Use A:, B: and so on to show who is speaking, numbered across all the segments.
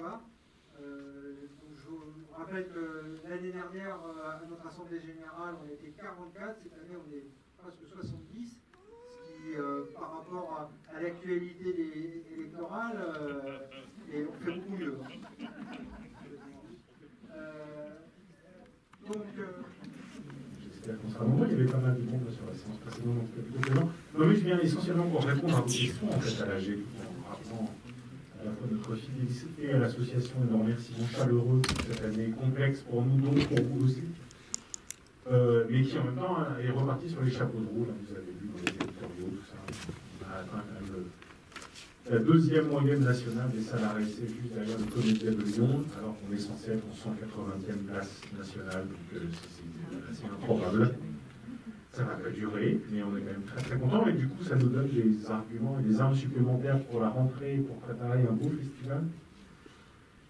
A: Voilà. Donc je vous rappelle que l'année dernière, à notre Assemblée Générale, on était 44, cette année on est presque 70, ce qui, par rapport à l'actualité électorale, et on fait beaucoup mieux.
B: J'espère qu'on sera nombreux. Il y avait pas mal de monde sur la séance précédente, donc c'était plutôt plaisant. Moi, je viens essentiellement pour répondre à vos questions, en fait, à l'AG, en rappelant à la fois notre fidélité à l'association et nos remerciements chaleureux pour cette année complexe pour nous, donc pour vous aussi, mais qui en même temps est reparti sur les chapeaux de roue. Là, vous avez vu dans les éditoriaux, tout ça. On a atteint quand même la deuxième moyenne nationale des salariés, c'est juste derrière le Comédien de Lyon, alors qu'on est censé être en 180e place nationale, donc c'est assez improbable. Ça va pas durer, mais on est quand même très très content, et du coup ça nous donne des arguments et des armes supplémentaires pour la rentrée, pour préparer un beau festival,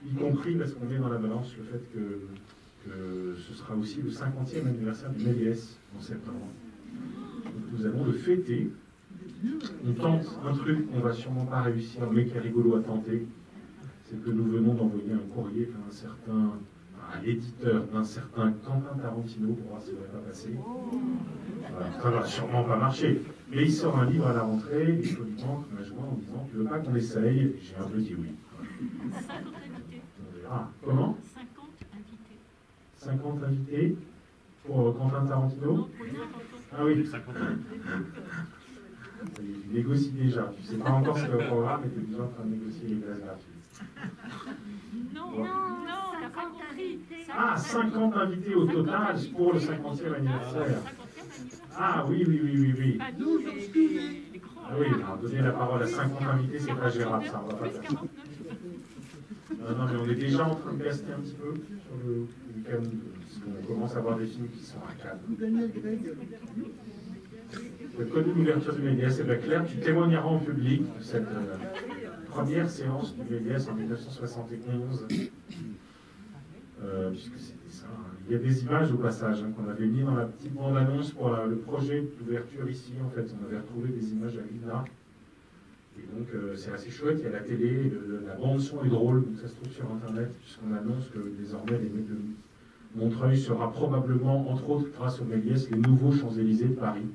B: y compris parce qu'on met dans la balance le fait que ce sera aussi le 50e anniversaire du Méliès en septembre. Donc nous allons le fêter. On tente un truc qu'on va sûrement pas réussir, mais qui est rigolo à tenter, c'est que nous venons d'envoyer un courrier à l'éditeur d'un certain Quentin Tarantino pour voir si ça ne va pas passer. Voilà, ça va sûrement pas marcher. Mais il sort un livre à la rentrée, et poliment, comme un joint, en disant tu veux pas qu'on essaye, et j'ai un peu dit oui.
C: 50 invités.
B: On verra. Comment
C: 50 invités.
B: 50 invités pour Quentin Tarantino. Ah oui.
D: 50
B: Tu négocies déjà. Tu ne sais pas encore ce qu'il y a au programme, mais tu es déjà en train de négocier les places gratuites.
C: Non, t'as pas compris.
B: Ah, 50 invités au total pour le 50e anniversaire. Ah oui.
C: Bah, nous, les grands.
B: Ah oui, donner la parole à 50 invités, c'est pas gérable, ça, on va pas faire ça. Non, mais on est déjà en train de caster un petit peu sur le week-end, parce qu'on commence à voir des films qui sont à Cannes. Le code d'ouverture du Méliès, et bien Claire, tu témoigneras en public de cette première séance du Méliès en 1971, puisque c'était ça. Il y a des images au passage qu'on avait mis dans la petite bande-annonce pour le projet d'ouverture ici. En fait, on avait retrouvé des images à l'INA. Et donc, c'est assez chouette. Il y a la télé, la bande-son est drôle, donc ça se trouve sur Internet, puisqu'on annonce que désormais, les mecs de Montreuil sera probablement, entre autres, grâce au Méliès, les nouveaux Champs-Élysées de Paris.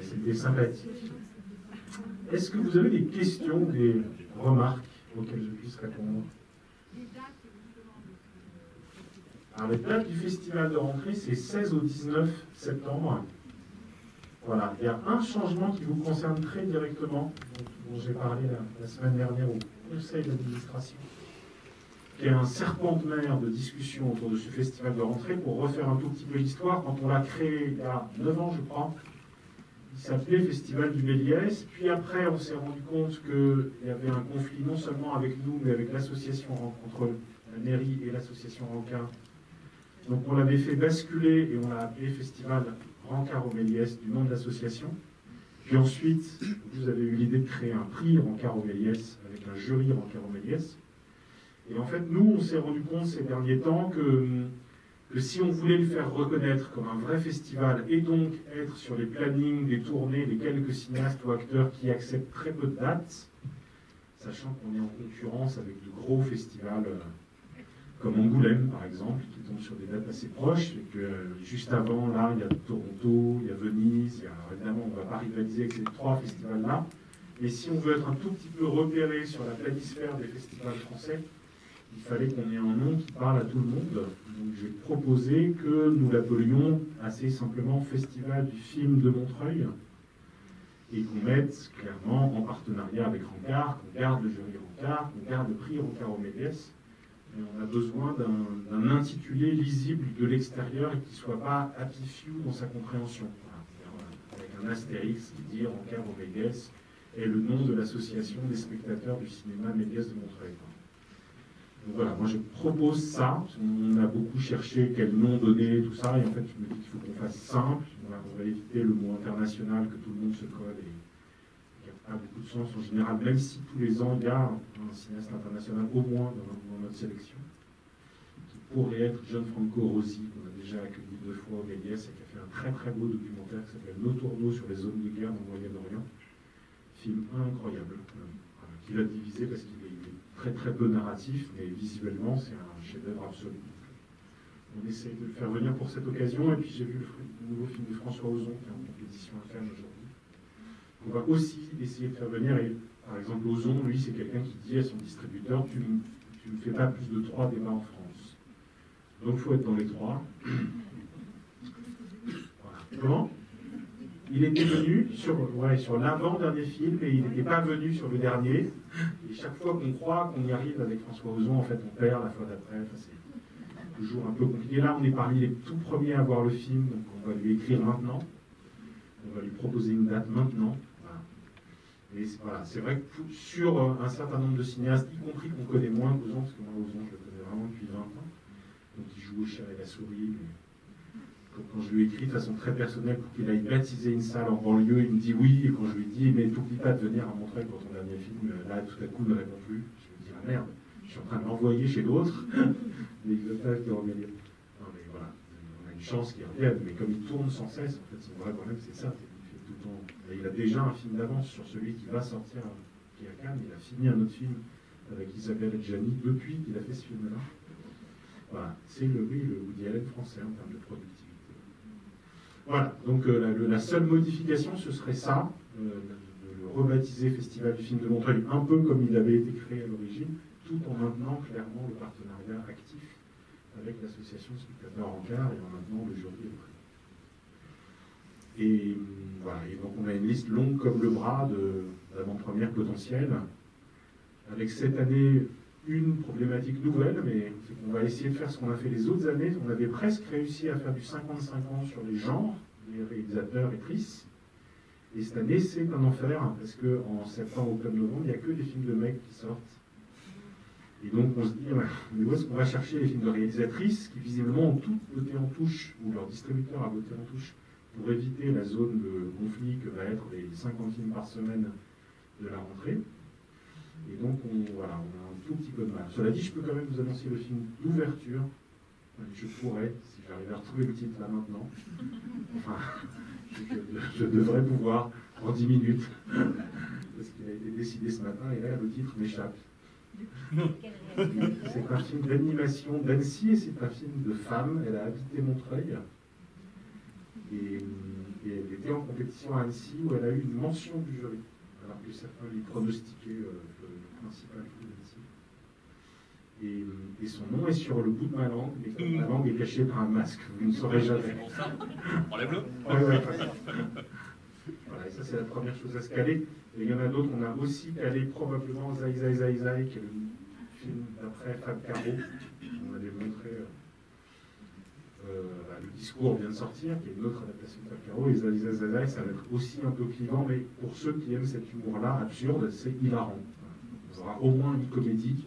B: C'était sympathique. Est-ce que vous avez des questions ou des remarques auxquelles je puisse répondre? Alors, les dates du festival de rentrée, c'est 16 au 19 septembre. Voilà, il y a un changement qui vous concerne très directement, dont j'ai parlé la semaine dernière au conseil d'administration, qui est un serpent de mer de discussion autour de ce festival de rentrée. Pour refaire un tout petit peu l'histoire, quand on l'a créé il y a 9 ans, je crois, il s'appelait Festival du Méliès. Puis après, on s'est rendu compte qu'il y avait un conflit non seulement avec nous, mais avec l'association, entre la mairie et l'association Rancard. Donc on l'avait fait basculer et on l'a appelé Festival Rancard au Méliès, du nom de l'association. Puis ensuite, vous avez eu l'idée de créer un prix Rancard au Méliès, avec un jury Rancard au Méliès. Et en fait, nous, on s'est rendu compte ces derniers temps que si on voulait le faire reconnaître comme un vrai festival, et donc être sur les plannings des tournées des quelques cinéastes ou acteurs qui acceptent très peu de dates, sachant qu'on est en concurrence avec de gros festivals comme Angoulême, par exemple, qui tombent sur des dates assez proches, et que juste avant, là, il y a Toronto, il y a Venise, alors évidemment, on ne va pas rivaliser avec ces trois festivals-là, mais si on veut être un tout petit peu repéré sur la planisphère des festivals français, il fallait qu'on ait un nom qui parle à tout le monde. Donc j'ai proposé que nous l'appelions assez simplement Festival du film de Montreuil, et qu'on mette clairement en partenariat avec Rancard, qu'on garde le jury Rancard, qu'on garde le prix Rancard au Méliès. Mais on a besoin d'un intitulé lisible de l'extérieur et qui ne soit pas happy few dans sa compréhension. Voilà. Avec un astérix qui dit Rancard au Méliès est le nom de l'association des spectateurs du cinéma Méliès de Montreuil. Donc voilà, moi je propose ça. On a beaucoup cherché quel nom donner, tout ça, et en fait je me dis qu'il faut qu'on fasse simple. Voilà, on va éviter le mot international que tout le monde se colle et il n'y a pas beaucoup de sens en général, même si tous les ans il y a un cinéaste international au moins dans notre sélection, qui pourrait être Gianfranco Rosi, qu'on a déjà accueilli 2 fois au Méliès et qui a fait un très très beau documentaire qui s'appelle Nos tourneaux sur les zones de guerre dans le Moyen-Orient. Film incroyable. qu'il a divisé parce qu'il est très très peu narratif, mais visuellement c'est un chef-d'œuvre absolu. On essaye de le faire venir pour cette occasion, et puis j'ai vu le nouveau film de François Ozon qui est en compétition à Cannes aujourd'hui. On va aussi essayer de faire venir, et par exemple Ozon, lui c'est quelqu'un qui dit à son distributeur, tu ne fais pas plus de 3 débats en France. Donc il faut être dans les 3. Voilà. Comment ? Il était venu sur l'avant-dernier film et il n'était pas venu sur le dernier. Et chaque fois qu'on croit qu'on y arrive avec François Ozon, en fait, on perd la fois d'après. Enfin, c'est toujours un peu compliqué. Là, on est parmi les tout premiers à voir le film, donc on va lui écrire maintenant. On va lui proposer une date maintenant. Voilà. Et voilà, c'est vrai que sur un certain nombre de cinéastes, y compris qu'on connaît moins qu'Ozon, parce que moi, Ozon, je le connais vraiment depuis 20 ans. Donc il joue au chat et la souris. Mais quand je lui ai écrit de façon très personnelle pour qu'il aille baptiser une salle en banlieue, il me dit oui, et quand je lui ai dit mais t'oublies pas de venir à Montreuil pour ton dernier film, là tout à coup il ne répond plus. Je me dis ah merde, je suis en train de l'envoyer chez d'autres, les otages qui reviennent. Non mais voilà, on a une chance qu'il revienne, mais comme il tourne sans cesse, en fait son vrai problème c'est ça, c'est qu'il fait tout le temps. Et il a déjà un film d'avance sur celui qui va sortir, qui est à Cannes, il a fini un autre film avec Isabelle Adjani depuis qu'il a fait ce film-là. Voilà, c'est le Woody Allen français en termes de productivité. Voilà, donc la seule modification, ce serait ça, de le rebaptiser Festival du film de Montreuil, un peu comme il avait été créé à l'origine, tout en maintenant clairement le partenariat actif avec l'association Spectateurs en Quart et en maintenant le jury et le prix. Et voilà, et donc on a une liste longue comme le bras d'avant-premières potentielles, avec cette année une problématique nouvelle, mais c'est qu'on va essayer de faire ce qu'on a fait les autres années. On avait presque réussi à faire du 50-50 sur les genres, les réalisateurs et actrices. Et cette année, c'est un enfer, parce qu'en septembre, octobre, novembre, il n'y a que des films de mecs qui sortent. Et donc on se dit, ouais, mais où est-ce qu'on va chercher les films de réalisatrices qui visiblement ont toutes voté en touche, ou leur distributeur a voté en touche, pour éviter la zone de conflit que va être les 50 films par semaine de la rentrée. Et donc, on a un tout petit peu de mal. Cela dit, je peux quand même vous annoncer le film d'ouverture. Je pourrais, si j'arrive à retrouver le titre là maintenant. Enfin, je devrais pouvoir en 10 minutes. Parce qu'il a été décidé ce matin et là, le titre m'échappe. C'est un film d'animation d'Annecy et c'est un film de femme. Elle a habité Montreuil. Et elle était en compétition à Annecy où elle a eu une mention du jury. Alors que certains lui pronostiquaient le principal film d'Annecy. Et son nom est sur le bout de ma langue, mais comme ma langue est cachée par un masque, vous ne saurez jamais.
D: Enlève-le.
B: Ouais. Voilà, et ça c'est la première chose à se caler. Et il y en a d'autres, on a aussi calé probablement Zai Zai Zai Zai, qui est le film d'après Fab Caro. On avait montré... le discours vient de sortir, qui est une autre adaptation de Fab Caro, et Zai Zai Zai Zai, ça va être aussi un peu clivant, mais pour ceux qui aiment cet humour-là, absurde, c'est hilarant. On aura au moins une comédie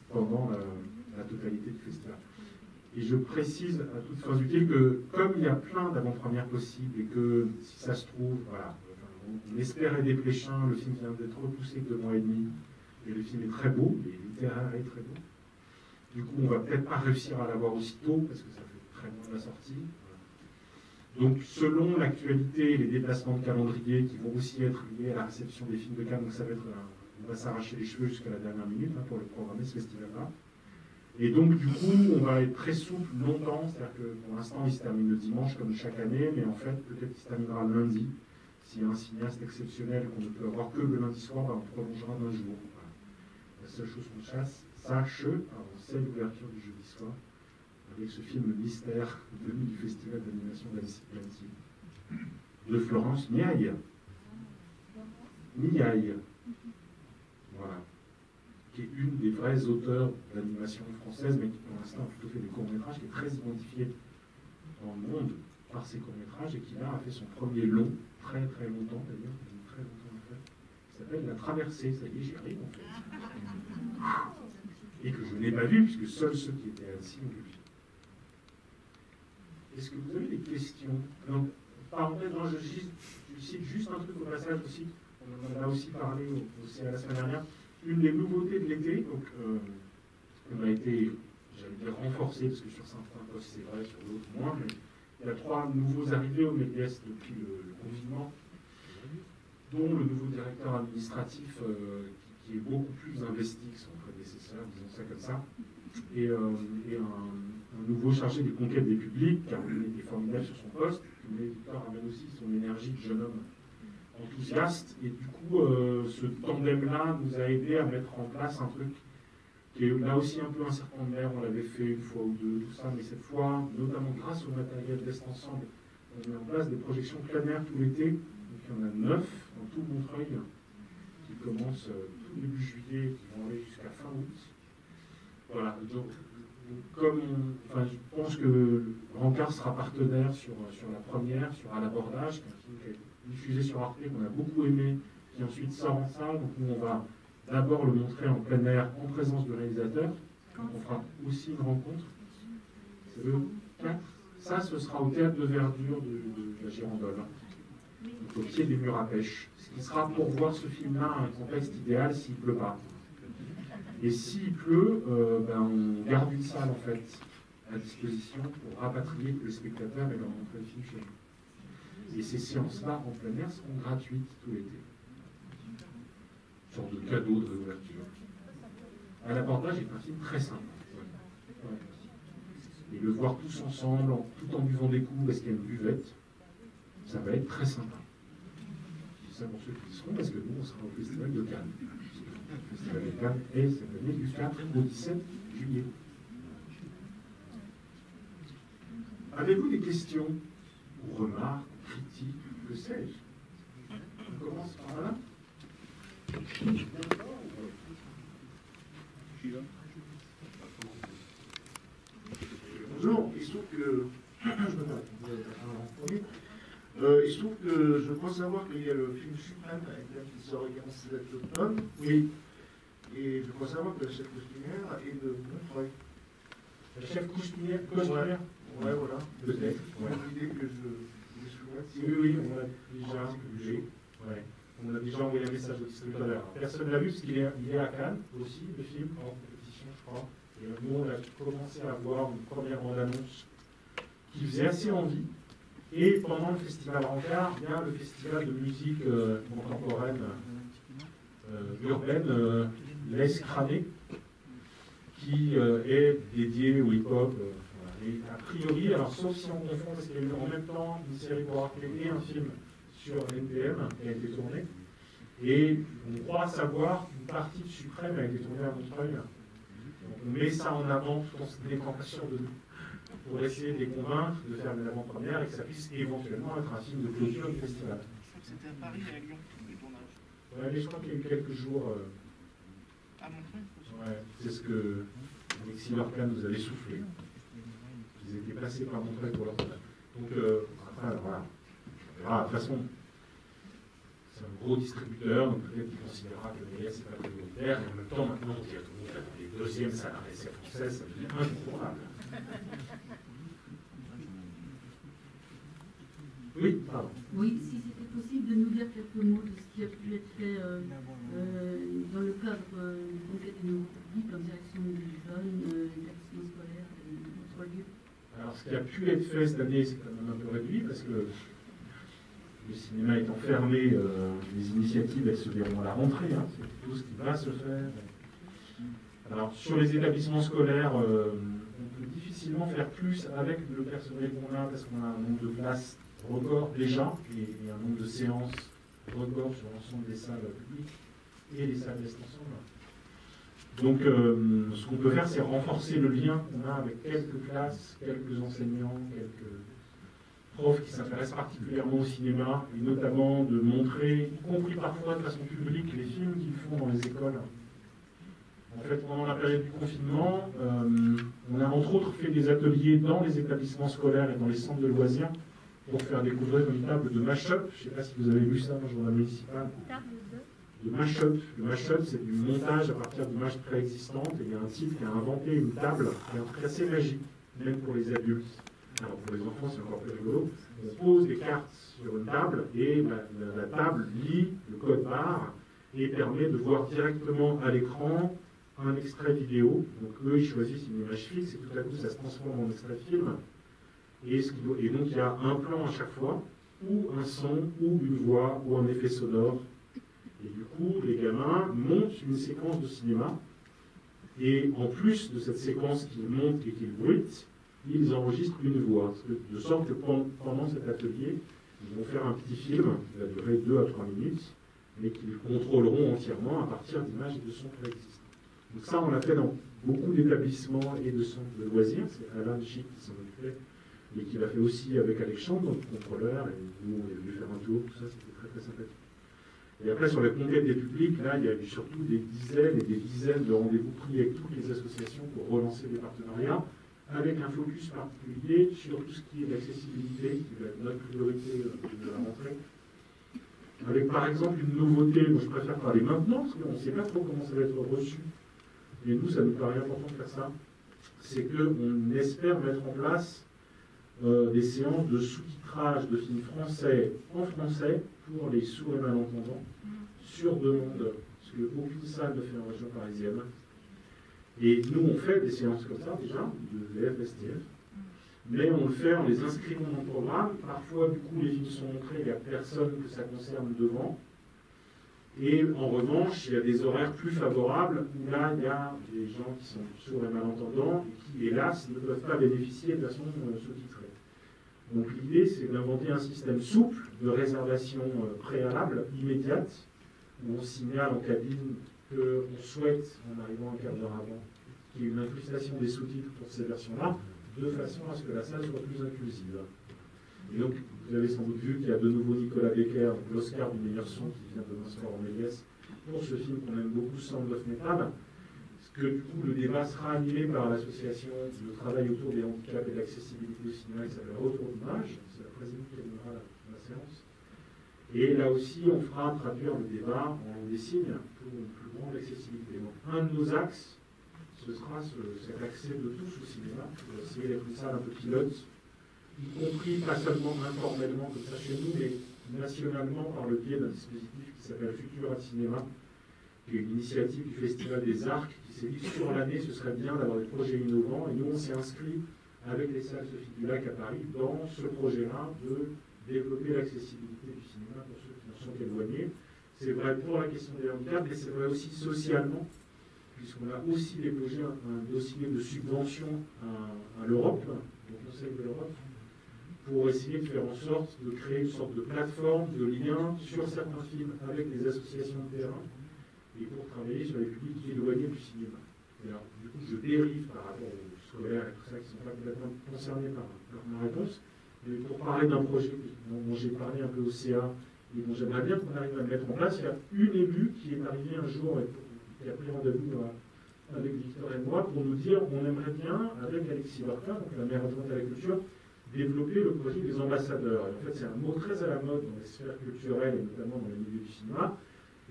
B: pendant la totalité du festival. Et je précise à toutes fins utiles que, comme il y a plein d'avant-premières possibles, et que si ça se trouve, voilà, on espérait des Pléchins, le film vient d'être repoussé de 2 mois et demi, et le film est très beau, et littéraire est très beau. Du coup, on va peut-être pas réussir à l'avoir aussitôt, parce que ça fait très loin de la sortie. Donc, selon l'actualité et les déplacements de calendrier qui vont aussi être liés à la réception des films de Cannes, donc ça va être on va s'arracher les cheveux jusqu'à la dernière minute pour le programmer, ce festival-là. Et donc, du coup, on va être très souple longtemps, c'est-à-dire que pour l'instant, il se termine le dimanche comme chaque année, mais en fait, peut-être qu'il se terminera le lundi. S'il y a un cinéaste exceptionnel qu'on ne peut avoir que le lundi soir, on prolongera d'un jour. Voilà. La seule chose qu'on sache, c'est l'ouverture du jeudi soir, avec ce film mystère venu du festival d'animation d'Annecy, de Florence Miaille. Voilà. Qui est une des vraies auteurs d'animation française, mais qui pour l'instant a plutôt fait des courts-métrages, qui est très identifiée dans le monde par ses courts-métrages, et qui là a fait son premier long, très très longtemps d'ailleurs, très longtemps en fait, qui s'appelle La Traversée. Ça y est, j'y arrive en fait. Et que je n'ai pas vu, puisque seuls ceux qui étaient à Annecy ont vu. Est-ce que vous avez des questions? Donc, parenthèse, je cite juste un truc au passage aussi, on en a aussi parlé aussi à la semaine dernière. Une des nouveautés de l'été, donc on a été, j'allais dire, renforcé, parce que sur certains postes c'est vrai, sur d'autres moins, mais il y a 3 nouveaux arrivés au MEDES depuis le confinement, dont le nouveau directeur administratif qui qui est beaucoup plus investi que son prédécesseur, disons ça comme ça, et un nouveau chargé des conquêtes des publics, Caroline était formidable sur son poste, mais Victor amène aussi son énergie de jeune homme enthousiaste, et du coup, ce tandem-là nous a aidé à mettre en place un truc qui est là aussi un peu un serpent de mer, on l'avait fait une fois ou deux, tout ça, mais cette fois, notamment grâce au matériel d'Est Ensemble, on met en place des projections plein air tout l'été, donc il y en a 9 dans tout Montreuil, qui commencent tout début juillet, qui vont aller jusqu'à fin août. Voilà, donc je pense que Rancard sera partenaire sur la première, sur À l'abordage, qui est un film qui est diffusé sur Arte, qu'on a beaucoup aimé, qui ensuite sort en salle, donc nous on va d'abord le montrer en plein air, en présence du réalisateur. On fera aussi une rencontre. C'est le 4. Ça, ce sera au théâtre de verdure de la Girandole, donc au pied des murs à pêche. Ce qui sera pour voir ce film-là un contexte idéal s'il ne pleut pas. Et s'il pleut, on garde une salle en fait à disposition pour rapatrier les spectateurs et leur montrer le film chez nous. Et ces séances-là en plein air seront gratuites tout l'été. Sorte de cadeau de réouverture. À l'abordage est un film très simple. Et le voir tous ensemble, tout en buvant des coups, parce qu'il y a une buvette, ça va être très sympa. Je dis ça pour ceux qui y seront, parce que nous, on sera au Festival de Cannes. Le Festival de Cannes est cette année du 4 au 17 juillet. Avez-vous des questions, ou remarques, ou critiques, que sais-je? On commence par là.
D: Bonjour, il se trouve que il se trouve que je crois savoir qu'il y a le film Suprême qui sort également cet automne.
B: Oui.
D: Et je crois savoir que la chef costumière est de Montreuil.
B: La chef costumière.
D: Ouais, voilà.
B: Peut-être.
D: Ouais. Une idée que je souhaite.
B: Oui, on l'a déjà publié. Ouais. On a déjà envoyé un message au distributeur. Personne ne l'a vu parce qu'il est à Cannes aussi, le film, en compétition, je crois. Et nous, on a commencé à voir une première bande-annonce qui faisait assez envie. Et pendant le festival Rancard, il y a le festival de musique contemporaine urbaine, l'Es Cramé, qui est dédié au hip-hop. Et a priori, alors sauf si on confond, parce qu'il y a eu en même temps une série pour Arte et un film sur NPM qui a été tourné. Et on croit savoir qu'une partie de Suprême a été tournée à Montreuil. Donc on met ça en avant tout en se décantant sur de nous, pour essayer de les convaincre de faire une avant-première et que ça puisse éventuellement être un film de clôture du festival.
E: C'était à Paris et à Lyon, les tournages.
B: Ouais, mais je crois qu'il y a eu quelques jours.
E: À Montreuil.
B: Ouais, c'est ce que Alexis Lorcan nous avait soufflé. Ils étaient passés par Montreuil pour leur tournage. Donc, après, voilà. De toute façon, c'est un gros distributeur, donc peut-être qu'il considérera que le meilleur, c'est pas prioritaire. Et en même temps, maintenant, on dit à tout le monde que les deuxièmes salariés français, ça devient incontournable. Oui, pardon.
F: Oui, si c'était possible de nous dire quelques mots de ce qui a pu être fait dans le cadre de conquête des nouveaux publics en direction des jeunes, l'établissement scolaire et d'autres lieux.
B: Alors, ce qui a pu être fait cette année, c'est quand même un peu réduit parce que le cinéma étant fermé, les initiatives, elles se verront à la rentrée. Hein, c'est plutôt ce qui va se faire. Alors, sur les établissements scolaires, on peut difficilement faire plus avec le personnel qu'on a parce qu'on a un nombre de places record déjà et un nombre de séances record sur l'ensemble des salles publiques et les salles d'Est Ensemble. Donc, ce qu'on peut faire, c'est renforcer le lien qu'on a avec quelques classes, quelques enseignants, quelques profs qui s'intéressent particulièrement au cinéma, et notamment de montrer, y compris parfois de façon publique, les films qu'ils font dans les écoles. En fait, pendant la période du confinement, on a entre autres fait des ateliers dans les établissements scolaires et dans les centres de loisirs pour faire découvrir une table de mash-up. Je ne sais pas si vous avez vu ça dans le journal municipal. De mash-up. Le mash-up, c'est du montage à partir d'images préexistantes. Et il y a un type qui a inventé une table qui est un truc assez magique, même pour les adultes. Alors pour les enfants, c'est encore plus rigolo. On pose des cartes sur une table et la table lit le code barre et permet de voir directement à l'écran un extrait vidéo. Donc eux, ils choisissent une image fixe et tout à coup, ça se transforme en extrait film. Et donc il y a un plan à chaque fois, ou un son, ou une voix, ou un effet sonore Et du coup, les gamins montent une séquence de cinéma, et en plus de cette séquence qu'ils montent et qu'ils bruitent, ils enregistrent une voix, de sorte que pendant cet atelier, ils vont faire un petit film qui va durer 2 à 3 minutes, mais qu'ils contrôleront entièrement à partir d'images et de sons préexistants. Donc ça, on l'a fait dans beaucoup d'établissements et de centres de loisirs. C'est Alain Chic qui s'en occupait, mais qui l'a fait aussi avec Alexandre, notre contrôleur, et nous, on est venu faire un tour, tout ça, c'était très très sympathique. Et après, sur les conquêtes des publics, là, il y a eu surtout des dizaines et des dizaines de rendez-vous pris avec toutes les associations pour relancer des partenariats, avec un focus particulier sur tout ce qui est l'accessibilité, qui va être notre priorité de la rentrée. Avec par exemple une nouveauté, moi je préfère parler maintenant, parce qu'on ne sait pas trop comment ça va être reçu, mais nous, ça nous paraît important de faire ça, c'est qu'on espère mettre en place des séances de sous-titrage de films français en français pour les sourds et malentendants, sur demande, parce qu'aucune salle ne fait en région parisienne. Et nous, on fait des séances comme ça déjà, de VFSTF, mais on le fait en les inscrivant dans le programme. Parfois, du coup, les films sont montrés, il n'y a personne que ça concerne devant. Et en revanche, il y a des horaires plus favorables où là, il y a des gens qui sont sourds et malentendants et qui, hélas, ne peuvent pas bénéficier de façon sous-titrée. Donc l'idée, c'est d'inventer un système souple de réservation préalable, immédiate, où on signale en cabine qu'on souhaite, en arrivant un quart d'heure avant, qu'il y ait une incrustation des sous-titres pour ces versions-là, de façon à ce que la salle soit plus inclusive. Et donc, vous avez sans doute vu qu'il y a de nouveau Nicolas Becker, l'Oscar du meilleur son, qui vient demain soir en Méliès, pour ce film qu'on aime beaucoup, Sound of Metal. Parce que du coup, le débat sera animé par l'association de travail autour des handicaps et de l'accessibilité au cinéma, qui s'appelle Retour d'image. C'est la présidente qui animera la séance. Et là aussi, on fera traduire le débat en des signes pour une plus grande accessibilité. Donc, un de nos axes, ce sera cet accès de tous au cinéma, pour essayer d'être une salle un peu pilote, y compris pas seulement informellement comme ça chez nous, mais nationalement par le biais d'un dispositif qui s'appelle Futura Cinéma, qui est une initiative du Festival des Arcs, qui s'est dit sur l'année, ce serait bien d'avoir des projets innovants, et nous on s'est inscrit avec les salles Sophie du Lac à Paris dans ce projet-là de développer l'accessibilité du cinéma pour ceux qui en sont éloignés. C'est vrai pour la question des handicaps, mais c'est vrai aussi socialement, puisqu'on a aussi déposé un dossier de subvention à l'Europe, au Conseil de l'Europe, pour essayer de faire en sorte de créer une sorte de plateforme, de lien sur certains films avec les associations de terrain, et pour travailler sur les publics éloignés du cinéma. Et alors, du coup, je dérive par rapport aux scolaires et tout ça, qui ne sont pas complètement concernés par ma réponse, mais pour parler d'un projet dont j'ai parlé un peu au CA, et dont j'aimerais bien qu'on arrive à le mettre en place, il y a une élue qui est arrivée un jour et qui a pris rendez-vous avec Victor et moi pour nous dire qu'on aimerait bien, avec Alexis Bartin, donc la maire adjointe à la culture, développer le projet des ambassadeurs. Et en fait, c'est un mot très à la mode dans les sphères culturelles et notamment dans les milieux du cinéma.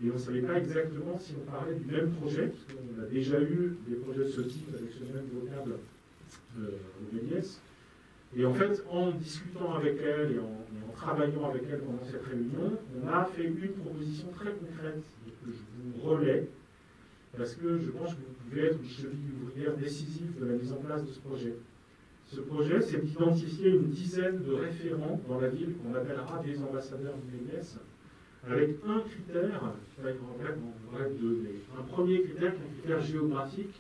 B: Et on ne savait pas exactement si on parlait du même projet, parce qu'on a déjà eu des projets de ce type avec ce même vocable au Méliès. Et en fait, en discutant avec elle et en travaillant avec elle pendant cette réunion, on a fait une proposition très concrète que je vous relais, parce que je pense que vous pouvez être une cheville ouvrière décisive de la mise en place de ce projet. Ce projet, c'est d'identifier une dizaine de référents dans la ville qu'on appellera des ambassadeurs du Méliès, avec un critère, en bref deux, mais un premier critère qui est un critère géographique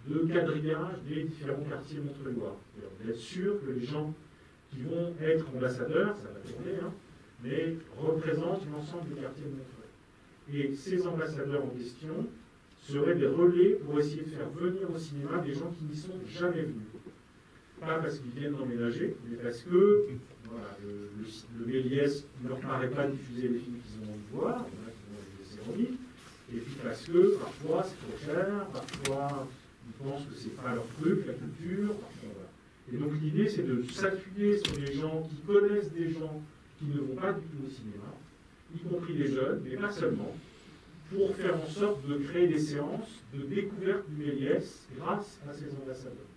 B: de quadrillage des différents quartiers montreuillois. On va être sûr que les gens qui vont être ambassadeurs, ça va tourner, hein, mais représentent l'ensemble des quartiers de Montreuil. Et ces ambassadeurs en question seraient des relais pour essayer de faire venir au cinéma des gens qui n'y sont jamais venus. Pas parce qu'ils viennent d'emménager, mais parce que voilà, le Méliès ne leur paraît pas diffuser les films qu'ils ont envie de voir, il y en a qui vont les laisser en ligne, et puis parce que parfois c'est trop cher, parfois ils pensent que c'est pas leur truc, la culture, parfois, voilà. Et donc l'idée c'est de s'appuyer sur des gens qui connaissent des gens qui ne vont pas du tout au cinéma, y compris les jeunes, mais pas seulement, pour faire en sorte de créer des séances de découverte du Méliès grâce à ces ambassadeurs.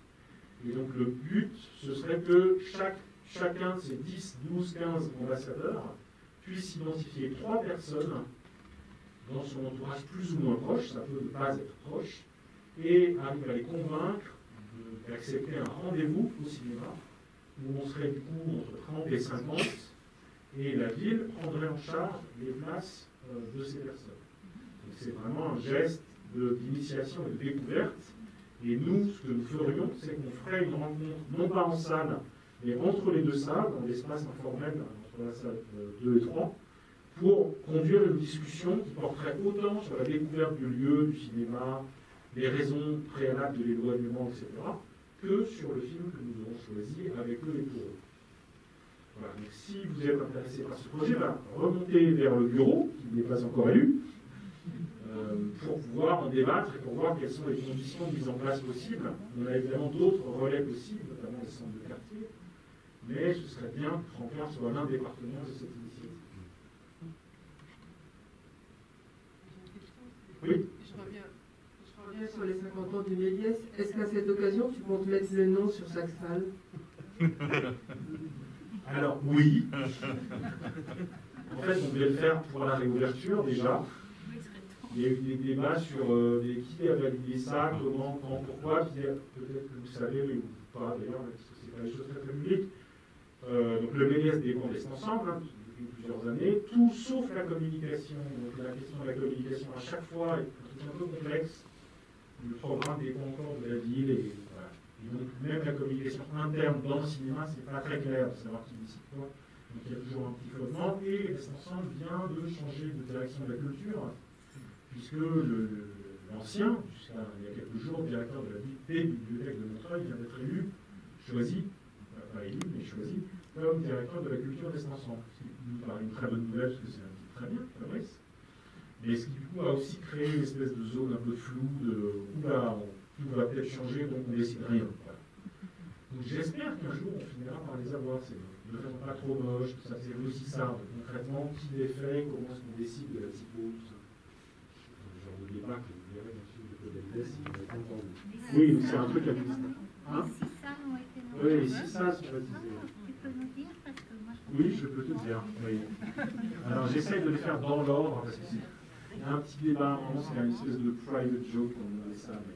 B: Et donc le but, ce serait que chacun de ces 10, 12, 15 ambassadeurs puisse identifier 3 personnes dans son entourage plus ou moins proche, ça peut ne pas être proche, et arrive à les convaincre d'accepter un rendez-vous au cinéma, où on serait du coup entre 30 et 50, et la ville prendrait en charge les places de ces personnes. C'est vraiment un geste d'initiation et de découverte. Et nous, ce que nous ferions, c'est qu'on ferait une rencontre, non pas en salle, mais entre les deux salles, dans l'espace informel, entre la salle 2 et 3, pour conduire une discussion qui porterait autant sur la découverte du lieu, du cinéma, les raisons préalables de l'éloignement, etc., que sur le film que nous aurons choisi avec eux et pour eux. Voilà. Donc, si vous êtes intéressé par ce projet, remontez vers le bureau, qui n'est pas encore élu, pour pouvoir en débattre et pour voir quelles sont les conditions de mise en place possibles. On a évidemment d'autres relais possibles, notamment les centres de quartier, mais ce serait bien que Franklin soit l'un des partenaires de cette initiative. Oui.
G: Je reviens sur les 50 ans du Méliès. Est-ce qu'à cette occasion, tu comptes mettre le nom sur Saxal?
B: Alors, oui. En fait, on devait le faire pour la réouverture déjà. Il y a eu des débats sur qui a validé ça, comment, quand, pourquoi. Peut-être que vous savez, ou pas d'ailleurs, parce que c'est pas des choses très publiques. Donc le Méliès dépend des ensemble depuis plusieurs années, tout sauf la communication. Donc la question de la communication à chaque fois est un peu complexe. Le programme dépend encore de la ville et voilà. Et donc même la communication interne dans le cinéma, c'est pas très clair de savoir qui décide quoi. Donc il y a toujours un petit flottement et l'ensemble vient de changer de direction de la culture, puisque l'ancien, jusqu'à il y a quelques jours, directeur de la bibliothèque de Montreuil vient d'être élu, choisi, pas élu, mais choisi, comme directeur de la culture d'Estançon. Ce qui nous paraît une très bonne nouvelle, parce que c'est un titre très bien, Fabrice. Mais ce qui du coup a aussi créé une espèce de zone un peu floue, où là, tout va peut-être changer, donc on décide rien. Voilà. Donc j'espère qu'un jour on finira par les avoir. Ne faisons pas trop moche, tout ça, c'est aussi ça. Concrètement, qui les fait, comment est-ce qu'on décide de la typo, tout ça. Genre de débat que vous verrez dans le film de Podalides, si vous n'avez pas entendu. Oui, c'est un truc à dire. Hein? Oui, si ça, c'est baptisé.
H: Tu peux nous dire parce que moi je...
B: Oui, je peux te dire. Oui. Alors j'essaie de le faire dans l'ordre parce que il y a un petit débat, c'est une espèce de private joke, on appelle ça. Mais...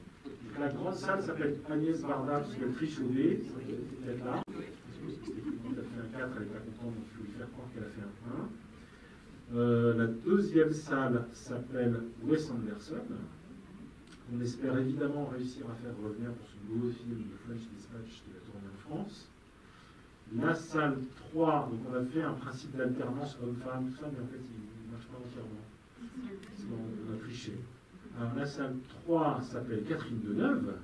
B: La grande salle s'appelle Agnès Varda parce qu'elle triche au dé, elle était peut-être là. Elle a fait un 4, elle n'est pas contente, donc il faut lui faire croire qu'elle a fait un 1. La deuxième salle s'appelle Wes Anderson. On espère évidemment réussir à faire revenir pour ce nouveau film de French Dispatch qui va tourner en France. La salle 3, donc on a fait un principe d'alternance homme-femme, tout ça, mais en fait il ne marche pas entièrement. Parce qu'on a triché. Alors, la salle 3 s'appelle Catherine Deneuve.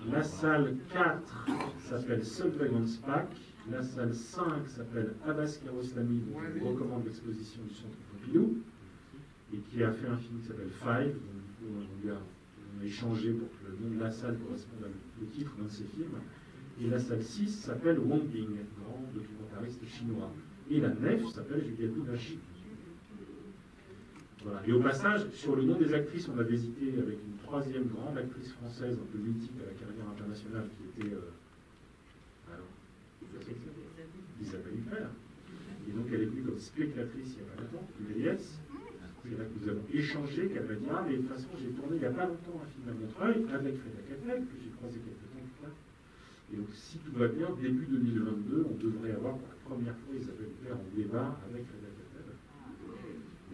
B: La salle 4 s'appelle Solveig Spack. La salle 5 s'appelle Abbas Kiarostami, dont je vous recommande l'exposition du Centre Pompidou, et qui a fait un film qui s'appelle Five. Donc, on a échangé pour que le nom de la salle corresponde au titre d'un de ses films. Et la salle 6 s'appelle Wong Bing, grand documentariste chinois. Et la nef s'appelle Juliette Nashi. Voilà. Et au passage, sur le nom des actrices, on avait hésité avec une troisième grande actrice française, un peu mythique à la carrière internationale, qui était Isabelle Huppert. Et donc elle est venue comme spectatrice il n'y a pas longtemps, Méliès. C'est là que nous avons échangé, qu'elle m'a dit ah, mais de toute façon, j'ai tourné il n'y a pas longtemps un film à Montreuil avec Freda Capel, que j'ai croisé quelques temps plus tard. Et donc, si tout va bien, début 2022, on devrait avoir pour la première fois Isabelle Huppert en débat avec Freda Capel.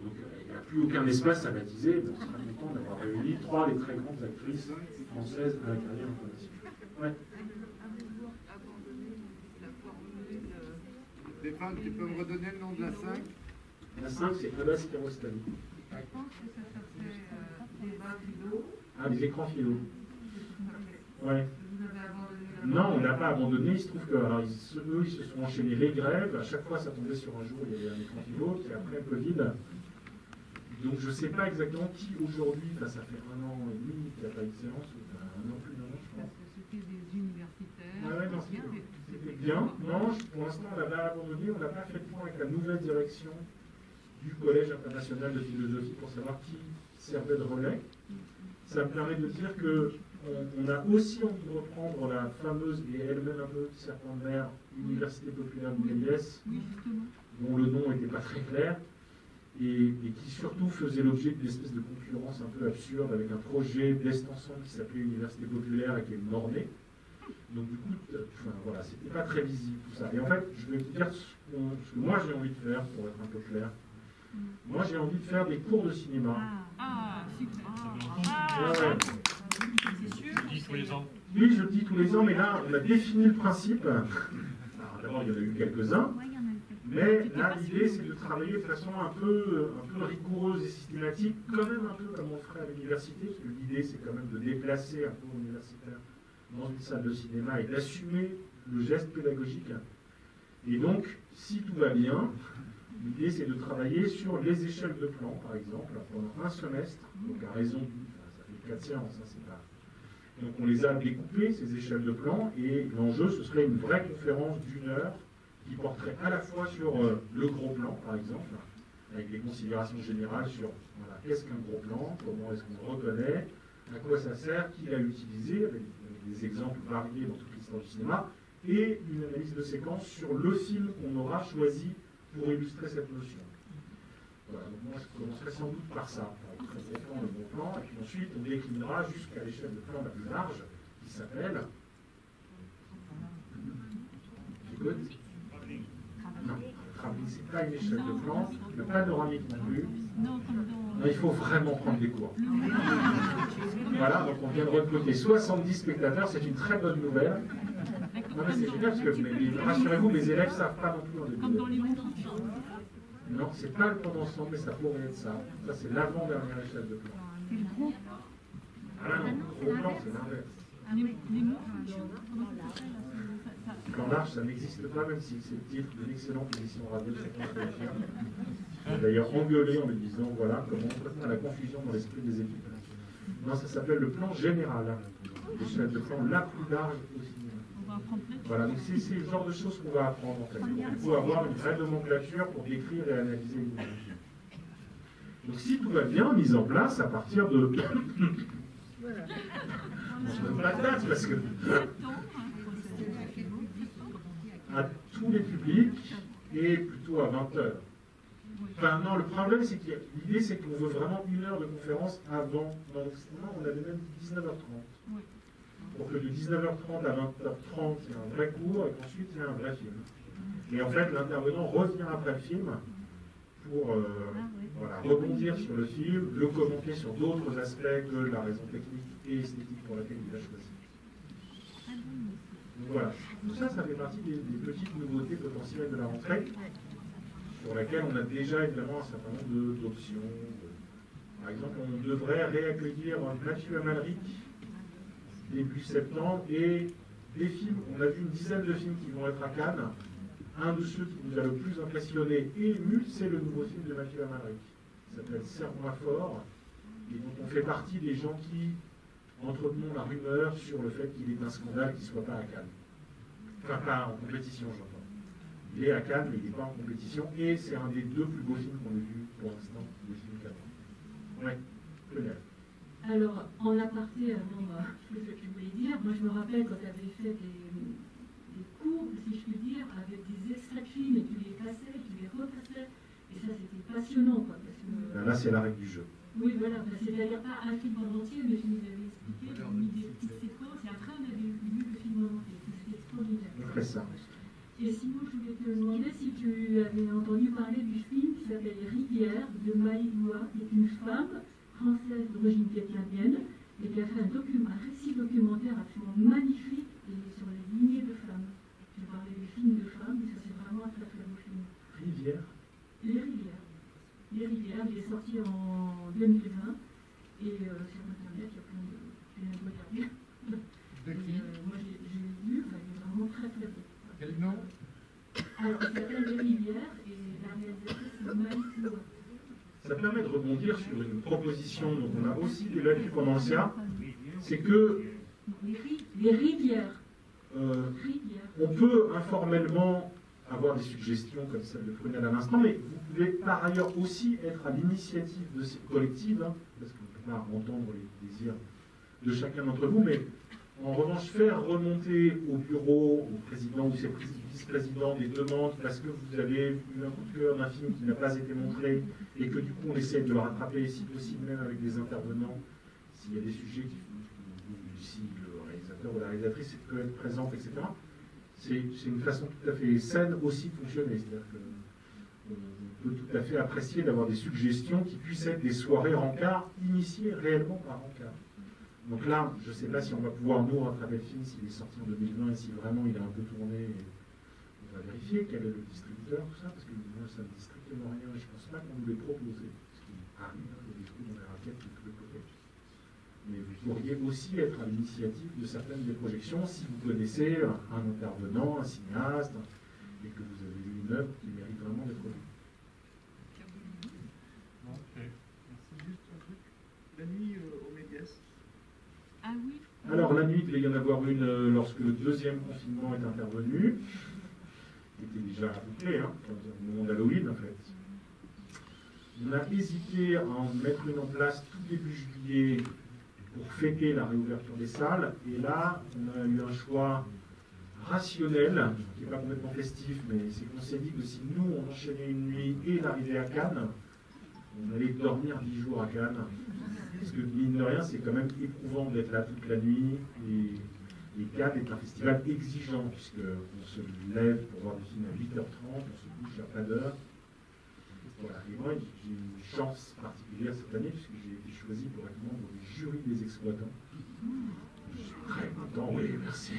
B: Donc, il n'y a plus aucun espace à baptiser, mais on sera content d'avoir réuni trois des très grandes actrices françaises à la carrière internationale. Ouais.
E: Stéphane, tu peux me redonner le nom de la 5?
B: La 5, c'est Abbas Kiarostami.
G: Je pense que ça s'appelait débat philo.
B: Ah, les écrans philo. Ouais.
G: Vous avez abandonné la...
B: Non, on n'a pas abandonné. Il se trouve que alors, eux, ils se sont enchaînés les grèves. À chaque fois, ça tombait sur un jour, il y avait un écran philo, puis après le Covid. Donc, je ne sais pas exactement qui aujourd'hui, ça fait 1 an et demi qu'il n'y a pas eu de séance, ou 1 an plus d'un an, je pense.
G: Parce que c'était des universitaires.
B: Ah ouais, non, c'était bien. Non, pour l'instant, on l'avait abandonné. On n'a pas fait le point avec la nouvelle direction du Collège international de philosophie pour savoir qui servait de relais. Ça me permet de dire que on a aussi envie de reprendre la fameuse et elle-même un peu serpent de mer Université populaire de Méliès, dont le nom n'était pas très clair, et qui surtout faisait l'objet d'une espèce de concurrence un peu absurde avec un projet d'Estançon qui s'appelait Université populaire et qui est morné. Donc du coup, voilà, c'était pas très visible tout ça. Et en fait, je vais vous dire ce que moi j'ai envie de faire pour être un peu clair. Moi, j'ai envie de faire des cours de cinéma.
C: Ah, super.
B: Ouais.
C: C'est sûr.
I: Tu dis tous les ans.
B: Oui, je le dis tous les ans, mais là, on a défini le principe. Alors, d'abord, il y en a eu quelques-uns.
H: Ouais, il y en a eu quelques-uns.
B: Mais là, l'idée, c'est de travailler de façon un peu rigoureuse et systématique, quand même un peu comme on le ferait à l'université, parce que l'idée, c'est quand même de déplacer un cours universitaire dans une salle de cinéma et d'assumer le geste pédagogique. Et donc, si tout va bien, l'idée, c'est de travailler sur les échelles de plan, par exemple, pendant un semestre, donc à raison ça fait 4 séances, hein, c'est pas... Donc on les a découpées, ces échelles de plan, et l'enjeu, ce serait une vraie conférence d'1 heure, qui porterait à la fois sur le gros plan, par exemple, avec des considérations générales sur voilà, qu'est-ce qu'un gros plan, comment est-ce qu'on le reconnaît, à quoi ça sert, qui l'a utilisé, avec des exemples variés dans toute l'histoire du cinéma, et une analyse de séquence sur le film qu'on aura choisi pour illustrer cette notion. Voilà, donc moi je commencerai sans doute par ça, par le très bon plan, le bon plan, et puis ensuite on déclinera jusqu'à l'échelle de plan la plus large, qui s'appelle... J'écoute. Non, c'est pas une échelle de plan, le panoramique non plus. Non, il faut vraiment prendre des cours. Voilà, donc on vient de recruter 70 spectateurs, c'est une très bonne nouvelle. Non mais c'est génial parce que, rassurez-vous, les élèves ne savent pas non plus en début.
C: Comme dans les montres.
B: Non, c'est pas le plan d'ensemble, mais ça pourrait être ça. Ça, c'est l'avant-dernière échelle de plan.
H: C'est le gros.
B: Ah non, le gros plan, c'est l'inverse.
C: Les montres.
B: Le plan large, ça n'existe pas, même si c'est le titre d'une excellente émission radio sur France Télévisions. J'ai d'ailleurs engueulé en lui disant, voilà, comment entretenir la confusion dans l'esprit des équipes. Non, ça s'appelle le plan général. L'échelle de plan la plus large au cinéma. Voilà, donc c'est le genre de choses qu'on va apprendre en fait. Il faut avoir une vraie nomenclature pour décrire et analyser une image. Donc si tout va bien, mise en place à partir de...
G: Voilà.
B: On se donne pas de date parce que... à tous les publics et plutôt à 20h. Enfin non, le problème c'est que l'idée c'est qu'on veut vraiment 1 heure de conférence avant. Dans l'extrêmement, on avait même 19h30. Pour que de 19h30 à 20h30, il y ait un vrai cours et qu'ensuite il y ait un vrai film. Et en fait, l'intervenant revient après le film pour voilà, rebondir sur le film, le commenter sur d'autres aspects que la raison technique et esthétique pour laquelle il a choisi. Donc voilà, tout ça, ça fait partie des petites nouveautés potentielles de la rentrée, sur laquelle on a déjà évidemment un certain nombre d'options. Par exemple, on devrait réaccueillir Mathieu Amalric début septembre, et des films, on a vu une dizaine de films qui vont être à Cannes. Un de ceux qui nous a le plus impressionné et ému, c'est le nouveau film de Mathieu Amalric. Il s'appelle Serre-moi fort, et dont on fait partie des gens qui entretenons la rumeur sur le fait qu'il est un scandale qu'il ne soit pas à Cannes. Enfin, pas en compétition, j'entends. Il est à Cannes, mais il n'est pas en compétition, et c'est un des 2 plus beaux films qu'on ait vus pour l'instant, des films canadiens. Oui, Lionel.
F: Alors, en aparté, avant ce que je voulais dire, moi je me rappelle quand tu avais fait des cours, si je puis dire, avec des extraits de films, et tu les passais, tu les repassais, et ça c'était passionnant, quoi. Parce que,
B: là, c'est la règle du jeu.
F: Oui, voilà, c'est-à-dire pas un film en entier, mais tu nous avais expliqué, tu avais mis des petites séquences, et après on avait vu le film en entier. C'était extraordinaire.
B: Très ça.
F: Et sinon, je voulais te demander si tu avais entendu parler du film qui s'appelle Rivière de Maïloua, qui est une femme française d'origine vietnamienne et qui a fait un récit documentaire absolument magnifique et sur les lignées de femmes. Je parlais des films de femmes, et ça c'est vraiment un très très beau film.
B: Rivière.
F: Les Rivières. Les Rivières, il est sorti en 2020 et sur internet il y a plein de... Je viens de regarder. Moi j'ai lu, enfin, il est vraiment très très beau.
E: Quel nom?
F: Alors il s'appelle Les Rivières et la réalisatrice c'est Maïloua.
B: Ça permet de rebondir sur une proposition dont on a aussi débattu pendant le CA, c'est que
F: les rivières.
B: On peut informellement avoir des suggestions comme celle de Prunel à l'instant, mais vous pouvez par ailleurs aussi être à l'initiative de ces collectives, hein, parce qu'on ne peut pas entendre les désirs de chacun d'entre vous, mais en revanche faire remonter au bureau, au président ou ses vice-présidents des demandes parce que vous avez eu un coup de cœur d'un film qui n'a pas été montré et que du coup on essaie de le rattraper, si possible même avec des intervenants, s'il y a des sujets si le réalisateur ou la réalisatrice peut être présente, etc. C'est une façon tout à fait saine aussi de fonctionner. C'est-à-dire que on peut tout à fait apprécier d'avoir des suggestions qui puissent être des soirées rencard initiées réellement par rencard. Donc là, je ne sais pas si on va pouvoir nous rattraper le film s'il est sorti en 2020 et si vraiment il a un peu tourné. On va vérifier quel est le distributeur, tout ça, parce que moi ça ne me dit strictement rien et je ne pense pas qu'on nous l'ait proposé. Ce qui arrive, il y a des trous dans les raquettes de tous les côtés. Mais vous pourriez aussi être à l'initiative de certaines des projections si vous connaissez un intervenant, un cinéaste, et que vous avez vu une œuvre qui mérite vraiment d'être vue.
E: C'est juste un truc. La nuit au Méliès.
C: Ah oui.
B: Alors la nuit, il devait y en avoir une lorsque le deuxième confinement est intervenu, qui était déjà bouclé, hein, au moment d'Halloween en fait. On a hésité à en mettre une en place tout début juillet pour fêter la réouverture des salles, et là on a eu un choix rationnel, qui n'est pas complètement festif, mais c'est qu'on s'est dit que si nous on enchaînait une nuit et l'arrivée à Cannes, on allait dormir 10 jours à Cannes. Parce que mine de rien, c'est quand même éprouvant d'être là toute la nuit. Et Cannes est un festival exigeant, puisqu'on se lève pour voir des films à 8h30, on se couche à pas d'heure. Voilà. Et moi, j'ai une chance particulière cette année, puisque j'ai été choisi pour être membre du jury des exploitants. Je suis très content, oui, merci.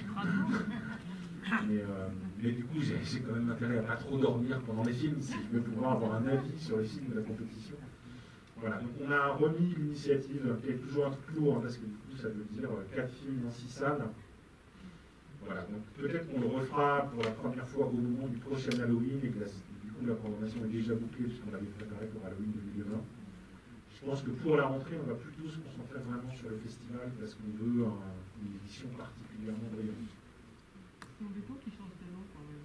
B: Mais du coup, j'ai quand même intérêt à pas trop dormir pendant les films, si je veux pouvoir avoir un avis sur les films de la compétition. Voilà, donc on a remis l'initiative, qui est toujours un truc lourd, hein, parce que du coup, ça veut dire 4 films dans 6 salles. Voilà, donc peut-être qu'on le refera pour la première fois au moment du prochain Halloween, et que du coup, la programmation est déjà bouclée, puisqu'on l'avait préparée pour Halloween 2020. Je pense que pour la rentrée, on va plutôt se concentrer vraiment sur le festival, parce qu'on veut une édition particulièrement brillante.
G: C'est embêtant qu'ils changent de nom quand même.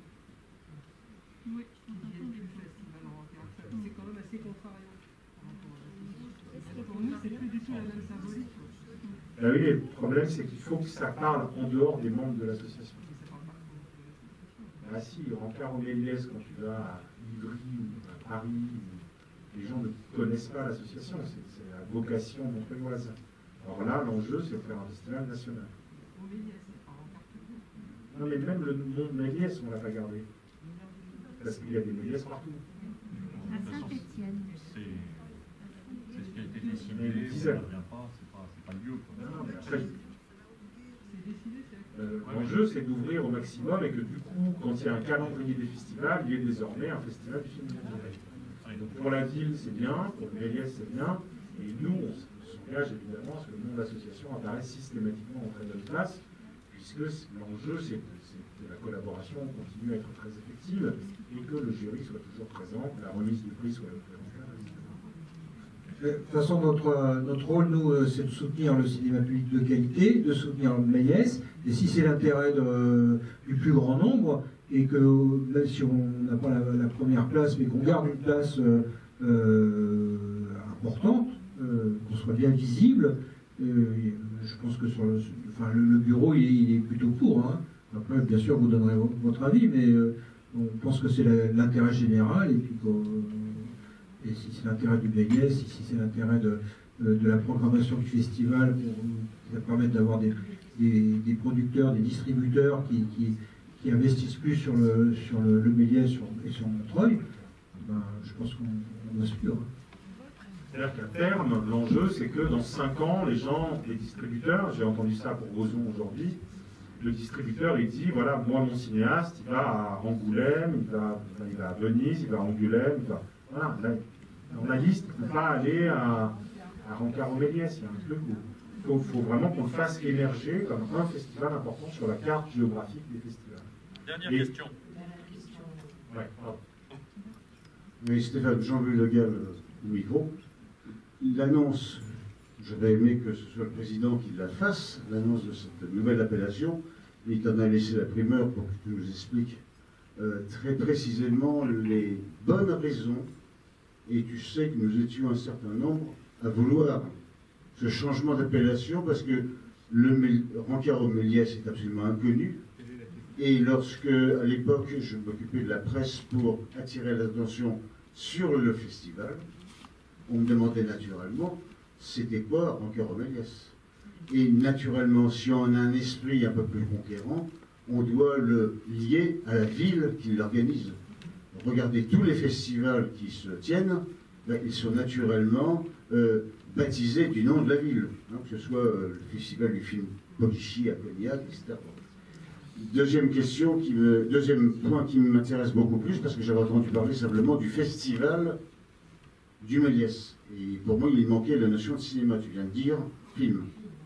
C: Oui,
G: Ils viennent plus festival en rencard. C'est quand même assez contrariant. Pour nous, c'est plus du tout la même symbolique.
B: Ah oui, le problème, c'est qu'il faut que ça parle en dehors des membres de l'association. Ah si, rencard au Méliès, quand tu vas à Ivry ou à Paris, les gens ne connaissent pas l'association, c'est la vocation montrémoise. Alors là, l'enjeu, c'est de faire un festival national.
G: Au Méliès, c'est pas rencard tout.
B: Non, mais même le nom de Méliès, on ne l'a pas gardé. Parce qu'il y a des Méliès partout.
H: À Saint-Étienne.
I: C'est ce qui a été décidé, ça ne revient pas, c'est pas le lieu.
B: Non, mais après,
G: C'est décidé, c'est
B: l'enjeu, c'est d'ouvrir au maximum et que du coup, quand il y a un calendrier des festivals, il y ait désormais un festival du film mondial. Donc pour la ville, c'est bien, pour le Méliès, c'est bien, et nous, on s'engage évidemment à ce que le nom de l'association apparaisse systématiquement en très bonne place, puisque l'enjeu, c'est que la collaboration continue à être très effective et que le jury soit toujours présent, que la remise du prix soit présente.
A: De toute façon, notre rôle, nous, c'est de soutenir le cinéma public de qualité, de soutenir le Méliès, et si c'est l'intérêt du plus grand nombre, et que même si on n'a pas la première place, mais qu'on garde une place importante, qu'on soit bien visible, je pense que sur le bureau, il est plutôt pour. Hein. Après, bien sûr, vous donnerez votre avis, mais on pense que c'est l'intérêt général, et puis et si c'est l'intérêt du Méliès, si c'est l'intérêt de la programmation du festival, qui va permettre d'avoir des producteurs, des distributeurs qui investissent plus sur le Méliès et sur Montreuil, ben, je pense qu'on doit suivre.
B: C'est-à-dire qu'à terme, l'enjeu, c'est que dans 5 ans, les distributeurs, j'ai entendu ça pour Boson aujourd'hui, le distributeur, il dit, voilà, moi, mon cinéaste, il va à Angoulême, il va à Venise, il va à Angoulême, il va... Voilà, là, dans la liste, il ne peut pas aller à Rencard au Méliès. Il y a un truc où il faut vraiment qu'on le fasse émerger comme un festival important sur la carte géographique des festivals.
I: Dernière question.
B: Ouais, pardon.
D: Oui, Stéphane, Jean-Louis Le Gall, au micro. L'annonce, j'aurais aimé que ce soit le président qui la fasse, l'annonce de cette nouvelle appellation. Il t'en a laissé la primeur pour que tu nous expliques très précisément les bonnes raisons. Et tu sais que nous étions un certain nombre à vouloir ce changement d'appellation parce que le Rencard au Méliès est absolument inconnu. Et lorsque, à l'époque, je m'occupais de la presse pour attirer l'attention sur le festival, on me demandait naturellement, c'était quoi Rencard au Méliès? Et naturellement, si on a un esprit un peu plus conquérant, on doit le lier à la ville qui l'organise. regardez tous les festivals qui se tiennent, ben, ils sont naturellement baptisés du nom de la ville, hein, que ce soit le festival du film Polichy à Cognac, etc. Deuxième point qui m'intéresse beaucoup plus, parce que j'avais entendu parler simplement du festival du Méliès. Et pour moi, il manquait la notion de cinéma. Tu viens de dire film.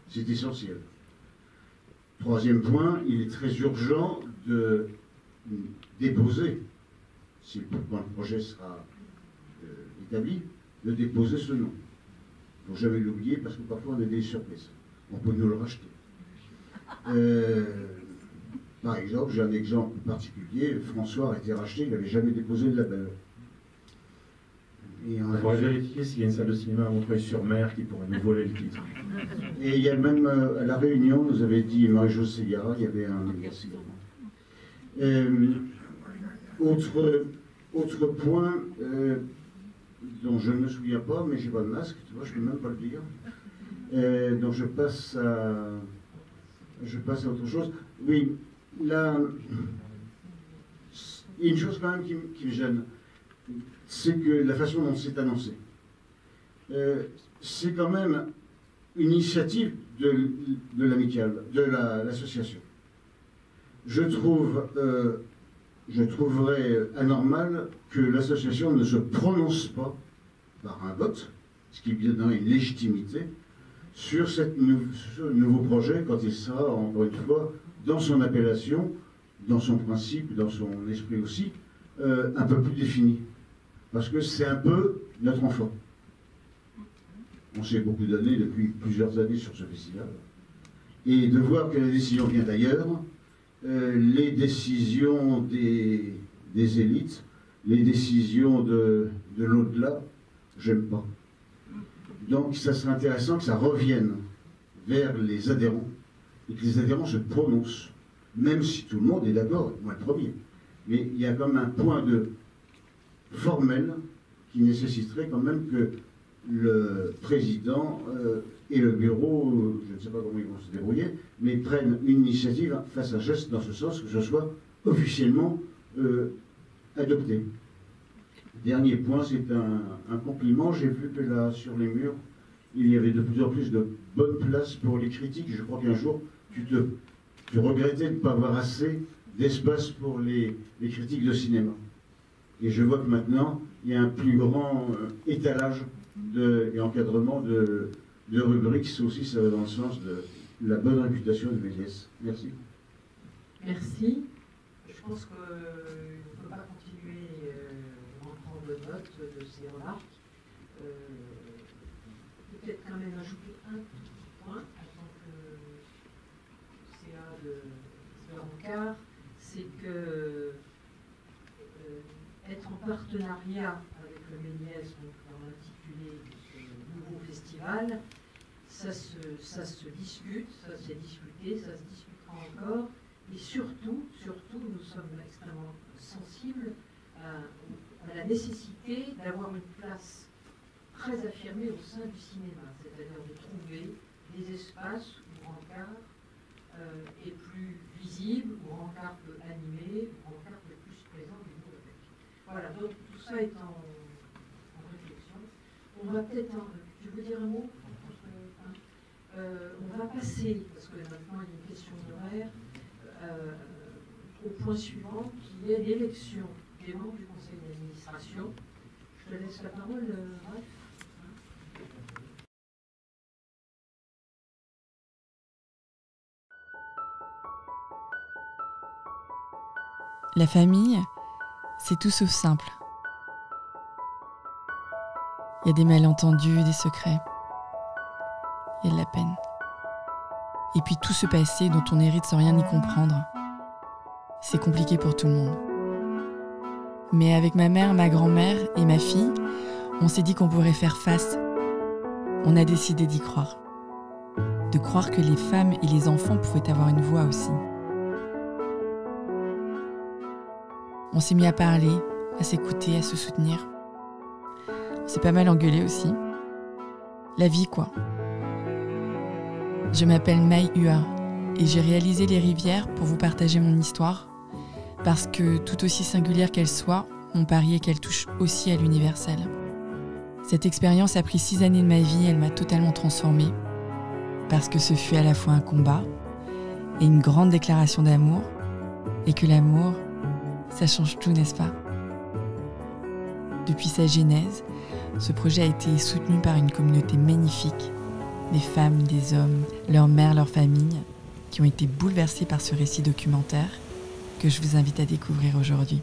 D: C'est essentiel. Troisième point, il est très urgent de déposer, quand le projet sera établi, de déposer ce nom. Il ne faut jamais l'oublier parce que parfois on a des surprises. On peut nous le racheter. Par exemple, j'ai un exemple particulier. François a été racheté, il n'avait jamais déposé de label.
B: On pourrait vérifier s'il y a une salle de cinéma à Montreuil-sur-Mer qui pourrait nous voler le titre.
D: Et il y a même, à La Réunion, nous avait dit Marie-Josée Ségara, il y avait un Méliès également. Autre point dont je ne me souviens pas, mais j'ai pas de masque, tu vois, je ne peux même pas le dire. Donc je passe à autre chose. Oui, là, il y a une chose quand même qui me gêne, c'est que la façon dont c'est annoncé. C'est quand même une initiative de l'amicale, de l'association. Je trouverais anormal que l'association ne se prononce pas par un vote, ce qui lui donnerait une légitimité, sur ce nouveau projet quand il sera, encore une fois, dans son appellation, dans son principe, dans son esprit aussi, un peu plus défini. Parce que c'est un peu notre enfant. On sait beaucoup d'années, depuis plusieurs années sur ce festival. Et de voir que la décision vient d'ailleurs, les décisions des élites, les décisions de l'au-delà, j'aime pas. Donc ça serait intéressant que ça revienne vers les adhérents, et que les adhérents se prononcent, même si tout le monde est d'accord, moi le premier. Mais il y a comme un point de formel qui nécessiterait quand même que le président et le bureau, je ne sais pas comment ils vont se débrouiller, mais prennent une initiative, fassent un geste dans ce sens, que ce soit officiellement adopté. Dernier point, c'est un compliment. J'ai vu que là, sur les murs, il y avait de plus en plus de bonnes places pour les critiques. Je crois qu'un jour, tu regrettais de ne pas avoir assez d'espace pour les critiques de cinéma. Et je vois que maintenant, il y a un plus grand étalage et encadrement de rubriques. Ça aussi, ça va dans le sens de la bonne réputation de Méliès. Merci.
J: Merci. Je pense qu'on ne peut pas continuer en prendre note de ces remarques. Peut-être quand même ajouter un petit point en tant que CA de Rancard, c'est que être en partenariat avec le Méliès, donc dans l'intitulé de ce nouveau festival, ça se discute, ça s'est discuté, ça se discutera encore, et surtout, nous sommes extrêmement sensibles à la nécessité d'avoir une place très affirmée au sein du cinéma, c'est-à-dire de trouver des espaces où Rancard est plus visible, où Rancard peut animer, où Rancard peut être plus présent du monde avec. Voilà, donc tout ça est en réflexion. On va peut-être, tu veux dire un mot? On va passer, parce que maintenant il y a une question d'horaire, au point suivant, qui est l'élection des membres du conseil d'administration. Je te laisse la parole, Raph.
K: La famille, c'est tout sauf simple. Il y a des malentendus, des secrets. Il y a de la peine. Et puis tout ce passé dont on hérite sans rien y comprendre. C'est compliqué pour tout le monde. Mais avec ma mère, ma grand-mère et ma fille, on s'est dit qu'on pourrait faire face. On a décidé d'y croire. De croire que les femmes et les enfants pouvaient avoir une voix aussi. On s'est mis à parler, à s'écouter, à se soutenir. On s'est pas mal engueulé aussi. La vie, quoi. Je m'appelle Mai Hua et j'ai réalisé Les Rivières pour vous partager mon histoire, parce que tout aussi singulière qu'elle soit, mon pari est qu'elle touche aussi à l'universel. Cette expérience a pris 6 années de ma vie, elle m'a totalement transformée, parce que ce fut à la fois un combat et une grande déclaration d'amour, et que l'amour, ça change tout, n'est-ce pas? Depuis sa genèse, ce projet a été soutenu par une communauté magnifique, des femmes, des hommes, leurs mères, leurs familles, qui ont été bouleversées par ce récit documentaire que je vous invite à découvrir aujourd'hui.